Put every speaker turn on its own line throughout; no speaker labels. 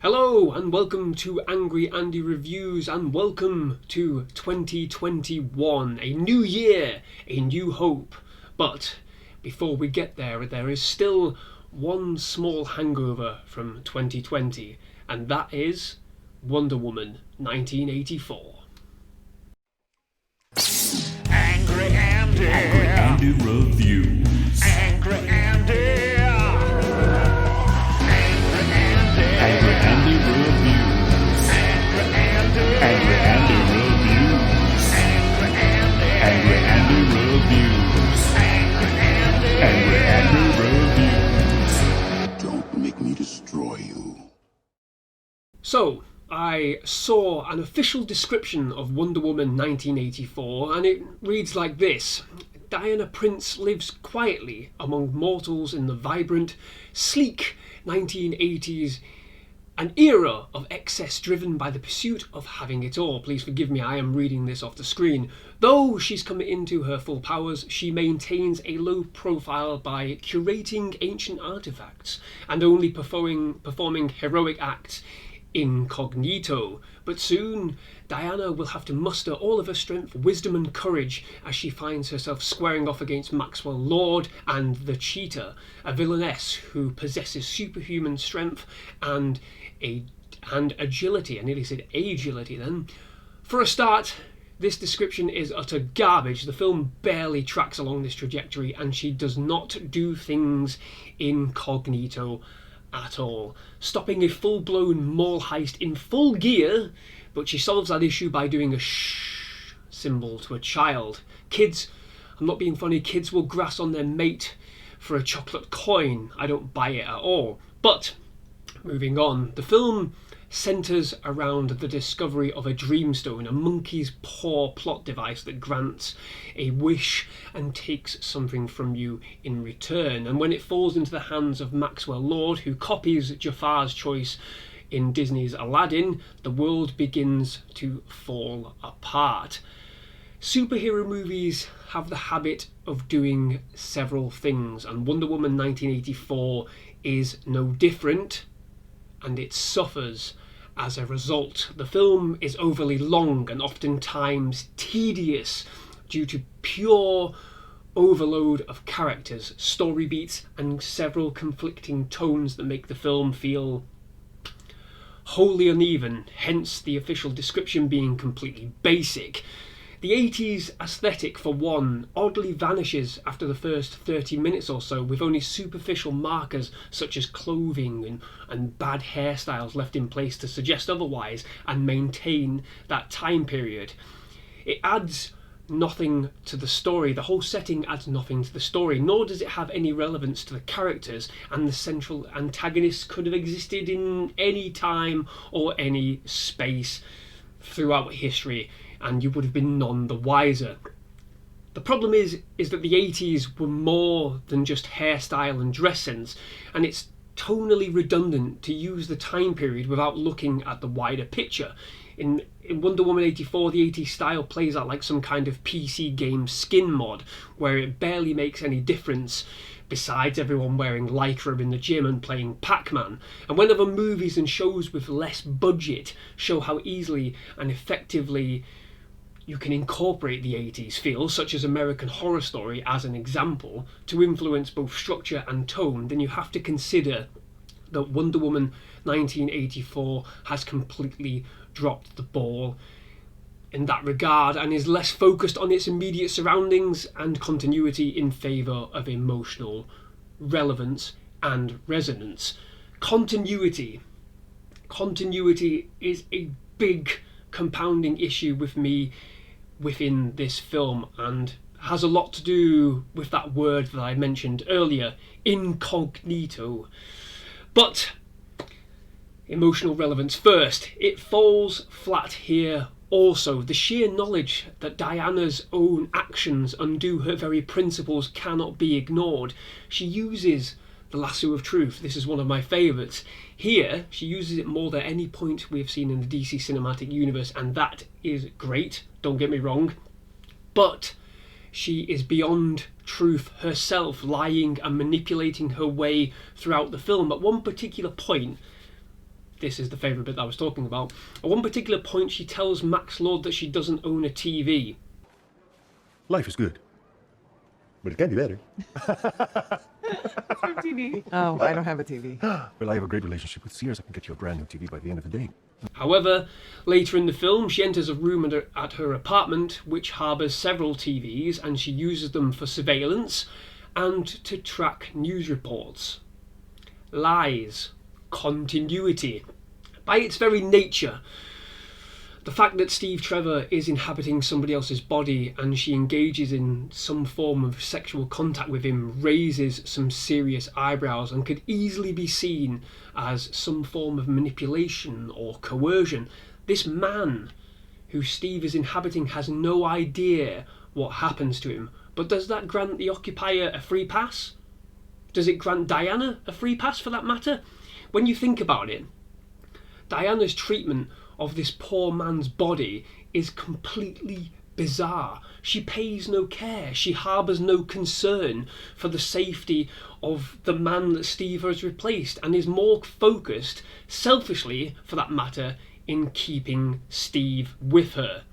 Hello and welcome to Angry Andy Reviews and welcome to 2021. A new year, a new hope. But before we get there, there is still one small hangover from 2020, and that is Wonder Woman 1984.
Angry Andy.
Angry Andy Reviews.
Angry Andy.
Angry Andy Reviews.
Angry Andy.
Angry Andy Reviews.
Angry Andy.
Angry Andy Reviews.
Don't make me destroy you.
So, I saw an official description of Wonder Woman 1984 and it reads like this. Diana Prince lives quietly among mortals in the vibrant, sleek 1980s, an era of excess driven by the pursuit of having it all. Please forgive me, I am reading this off the screen. Though she's come into her full powers, she maintains a low profile by curating ancient artifacts and only performing heroic acts incognito. But soon, Diana will have to muster all of her strength, wisdom and courage as she finds herself squaring off against Maxwell Lord and the Cheetah, a villainess who possesses superhuman strength and agility. I nearly said agility then. For a start, this description is utter garbage. The film barely tracks along this trajectory and she does not do things incognito at all, stopping a full-blown mall heist in full gear, but she solves that issue by doing a shh symbol to a child. Kids, I'm not being funny, kids will grass on their mate for a chocolate coin. I don't buy it at all. But moving on, the film centres around the discovery of a dreamstone, a monkey's paw plot device that grants a wish and takes something from you in return. And when it falls into the hands of Maxwell Lord, who copies Jafar's choice in Disney's Aladdin, the world begins to fall apart. Superhero movies have the habit of doing several things, and Wonder Woman 1984 is no different, and it suffers as a result. The film is overly long and oftentimes tedious due to pure overload of characters, story beats, and several conflicting tones that make the film feel wholly uneven, hence the official description being completely basic. The 80s aesthetic, for one, oddly vanishes after the first 30 minutes or so, with only superficial markers such as clothing and bad hairstyles left in place to suggest otherwise and maintain that time period. It adds nothing to the story. The whole setting adds nothing to the story, nor does it have any relevance to the characters, and the central antagonist could have existed in any time or any space throughout history, and you would have been none the wiser. The problem is that the 80s were more than just hairstyle and dress sense, and it's tonally redundant to use the time period without looking at the wider picture. In Wonder Woman 84, the 80s style plays out like some kind of PC game skin mod, where it barely makes any difference besides everyone wearing lycra in the gym and playing Pac-Man. And whenever movies and shows with less budget show how easily and effectively you can incorporate the 80s feel, such as American Horror Story as an example, to influence both structure and tone, then you have to consider that Wonder Woman 1984 has completely dropped the ball in that regard and is less focused on its immediate surroundings and continuity in favour of emotional relevance and resonance. Continuity is a big compounding issue with me within this film, and has a lot to do with that word that I mentioned earlier, incognito. But emotional relevance first. It falls flat here also. The sheer knowledge that Diana's own actions undo her very principles cannot be ignored. She uses the lasso of truth. This is one of my favourites. Here, she uses it more than any point we have seen in the DC cinematic universe, and that is great, don't get me wrong. But she is beyond truth herself, lying and manipulating her way throughout the film. At one particular point, this is the favourite bit that I was talking about. At one particular point, she tells Max Lord that she doesn't own a TV.
Life is good, but it can be better.
TV. Oh, I don't have a TV.
Well, I have a great relationship with Sears. I can get you a brand new TV by the end of the day.
However, later in the film, she enters a room at her apartment which harbours several TVs, and she uses them for surveillance and to track news reports. Lies. Continuity. By its very nature, the fact that Steve Trevor is inhabiting somebody else's body and she engages in some form of sexual contact with him raises some serious eyebrows and could easily be seen as some form of manipulation or coercion. This man who Steve is inhabiting has no idea what happens to him. But does that grant the occupier a free pass? Does it grant Diana a free pass for that matter? When you think about it, Diana's treatment of this poor man's body is completely bizarre. She pays no care. She harbours no concern for the safety of the man that Steve has replaced and is more focused, selfishly for that matter, in keeping Steve with her.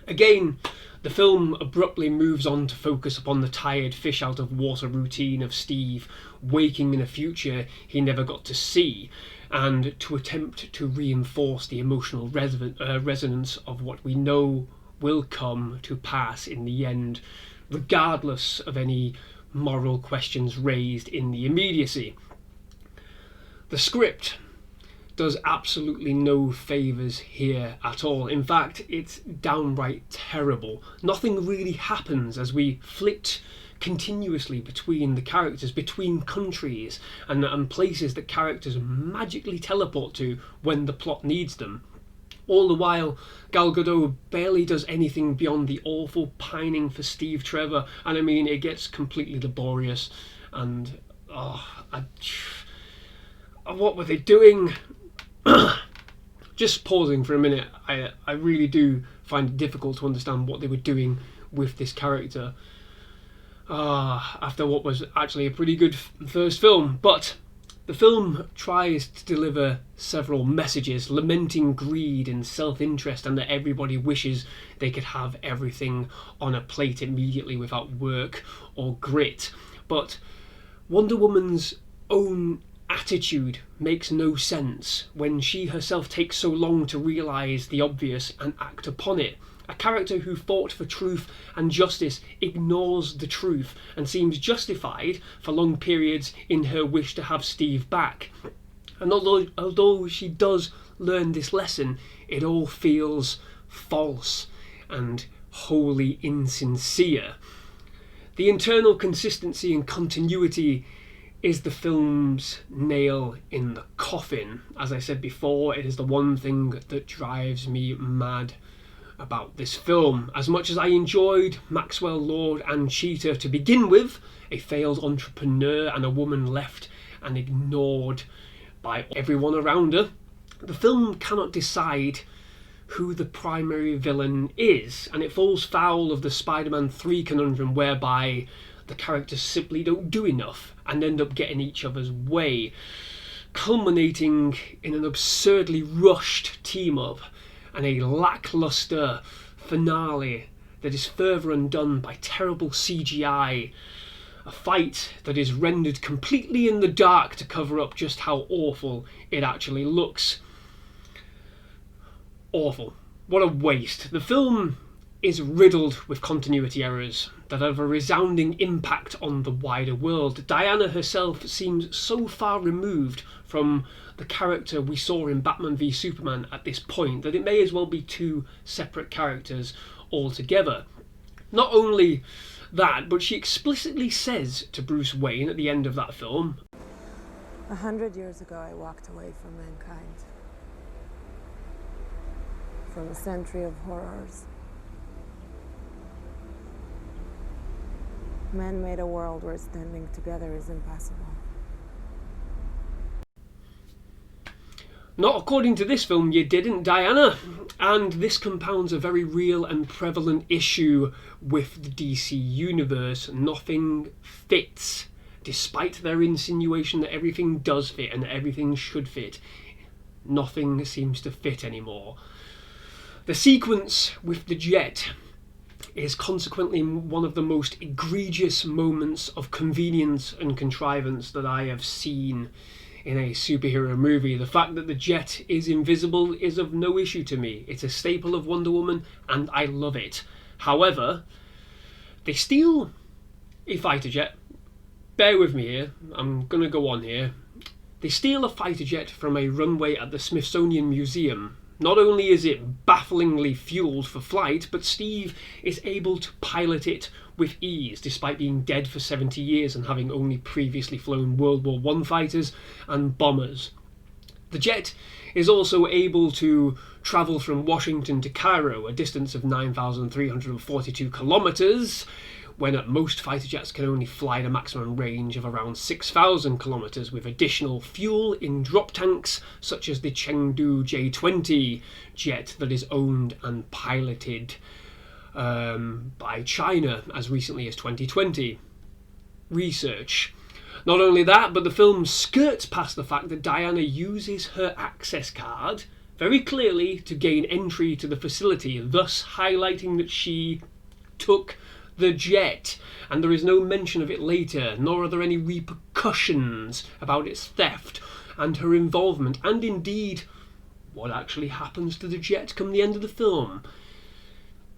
Again, the film abruptly moves on to focus upon the tired fish out of water routine of Steve waking in a future he never got to see, and to attempt to reinforce the emotional resonance of what we know will come to pass in the end, regardless of any moral questions raised in the immediacy. The script does absolutely no favours here at all. In fact, it's downright terrible. Nothing really happens as we flit continuously between the characters, between countries and places that characters magically teleport to when the plot needs them. All the while, Gal Gadot barely does anything beyond the awful pining for Steve Trevor, and I mean, it gets completely laborious, and what were they doing? Just pausing for a minute, I really do find it difficult to understand what they were doing with this character after what was actually a pretty good first film. But the film tries to deliver several messages, lamenting greed and self-interest, and that everybody wishes they could have everything on a plate immediately without work or grit. But Wonder Woman's own attitude makes no sense when she herself takes so long to realise the obvious and act upon it. A character who fought for truth and justice ignores the truth and seems justified for long periods in her wish to have Steve back. And although she does learn this lesson, it all feels false and wholly insincere. The internal consistency and continuity is the film's nail in the coffin. As I said before, it is the one thing that drives me mad about this film. As much as I enjoyed Maxwell Lord and Cheetah to begin with, a failed entrepreneur and a woman left and ignored by everyone around her, the film cannot decide who the primary villain is, and it falls foul of the Spider-Man 3 conundrum whereby the characters simply don't do enough and end up getting each other's way, culminating in an absurdly rushed team-up and a lackluster finale that is further undone by terrible CGI, a fight that is rendered completely in the dark to cover up just how awful it actually looks. Awful. What a waste. The film is riddled with continuity errors that have a resounding impact on the wider world. Diana herself seems so far removed from the character we saw in Batman v Superman at this point that it may as well be two separate characters altogether. Not only that, but she explicitly says to Bruce Wayne at the end of that film,
100 years ago, I walked away from mankind. From a century of horrors. Man made a world where standing together is impossible.
not according to this film, you didn't, Diana. And this compounds a very real and prevalent issue with the DC universe. Nothing fits, despite their insinuation that everything does fit and everything should fit. nothing seems to fit anymore. The sequence with the jet is consequently one of the most egregious moments of convenience and contrivance that I have seen in a superhero movie. The fact that the jet is invisible is of no issue to me. It's a staple of Wonder Woman and I love it. However, they steal a fighter jet. Bear with me here, I'm going to go on here. They steal a fighter jet from a runway at the Smithsonian Museum. Not only is it bafflingly fueled for flight, but Steve is able to pilot it with ease, despite being dead for 70 years and having only previously flown World War I fighters and bombers. The jet is also able to travel from Washington to Cairo, a distance of 9,342 kilometres, when at most fighter jets can only fly at a maximum range of around 6,000 kilometres, with additional fuel in drop tanks such as the Chengdu J-20 jet that is owned and piloted by China as recently as 2020. Research. Not only that, but the film skirts past the fact that Diana uses her access card very clearly to gain entry to the facility, thus highlighting that she took the jet, and there is no mention of it later, nor are there any repercussions about its theft and her involvement, and indeed what actually happens to the jet come the end of the film.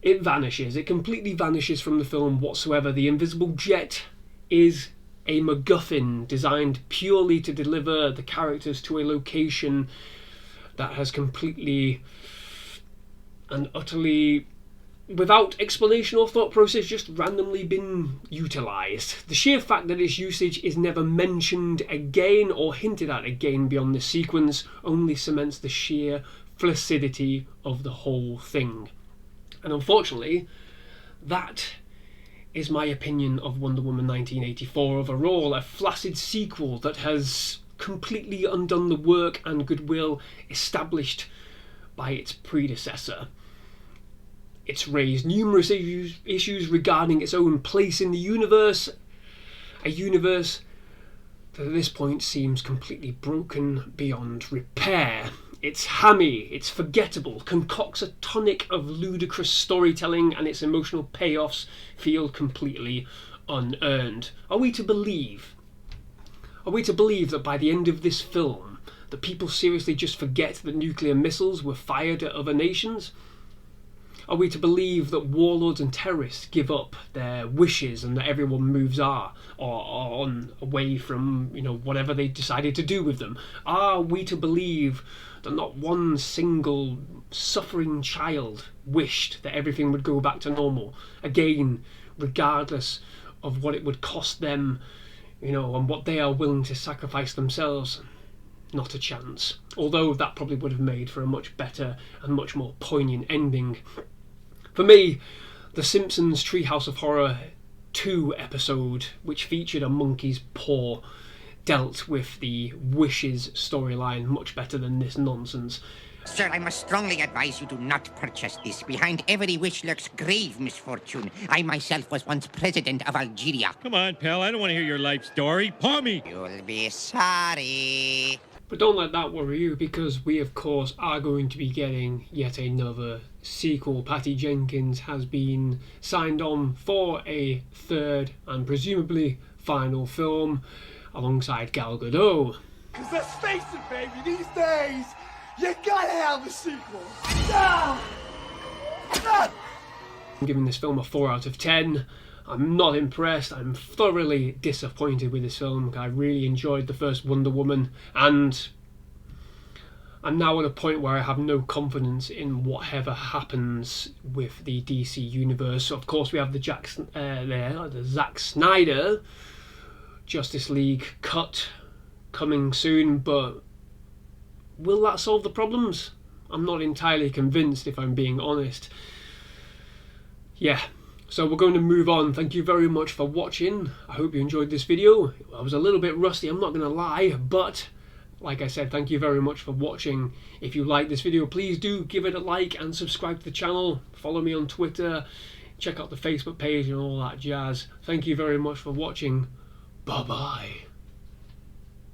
It vanishes. It completely vanishes from the film whatsoever. The invisible jet is a MacGuffin designed purely to deliver the characters to a location that has completely and utterly, without explanation or thought process, just randomly been utilised. The sheer fact that its usage is never mentioned again or hinted at again beyond this sequence only cements the sheer flaccidity of the whole thing. And unfortunately, that is my opinion of Wonder Woman 1984 overall, a flaccid sequel that has completely undone the work and goodwill established by its predecessor. It's raised numerous issues regarding its own place in the universe, a universe that at this point seems completely broken beyond repair. It's hammy, it's forgettable, concocts a tonic of ludicrous storytelling, and its emotional payoffs feel completely unearned. Are we to believe that by the end of this film, that people seriously just forget that nuclear missiles were fired at other nations? Are we to believe that warlords and terrorists give up their wishes and that everyone moves on away from, whatever they decided to do with them? Are we to believe that not one single suffering child wished that everything would go back to normal again, regardless of what it would cost them, and what they are willing to sacrifice themselves? Not a chance. Although that probably would have made for a much better and much more poignant ending. For me, The Simpsons Treehouse of Horror 2 episode, which featured a monkey's paw, dealt with the wishes storyline much better than this nonsense.
Sir, I must strongly advise you do not purchase this. Behind every wish lurks grave misfortune. I myself was once president of Algeria.
Come on, pal, I don't want to hear your life story. Paw me!
You'll be sorry.
But don't let that worry you, because we of course are going to be getting yet another sequel. Patty Jenkins has been signed on for a third and presumably final film alongside Gal Gadot.
Cause let's face it, baby, these days, you gotta have a sequel.
I'm giving this film a 4 out of 10. I'm not impressed. I'm thoroughly disappointed with this film. I really enjoyed the first Wonder Woman, and I'm now at a point where I have no confidence in whatever happens with the DC universe. Of course, we have the Zack Snyder Justice League cut coming soon, but will that solve the problems? I'm not entirely convinced, if I'm being honest. Yeah. So we're going to move on. Thank you very much for watching. I hope you enjoyed this video. I was a little bit rusty, I'm not going to lie, but like I said, thank you very much for watching. If you like this video, please do give it a like and subscribe to the channel. Follow me on Twitter, check out the Facebook page and all that jazz. Thank you very much for watching. Bye bye.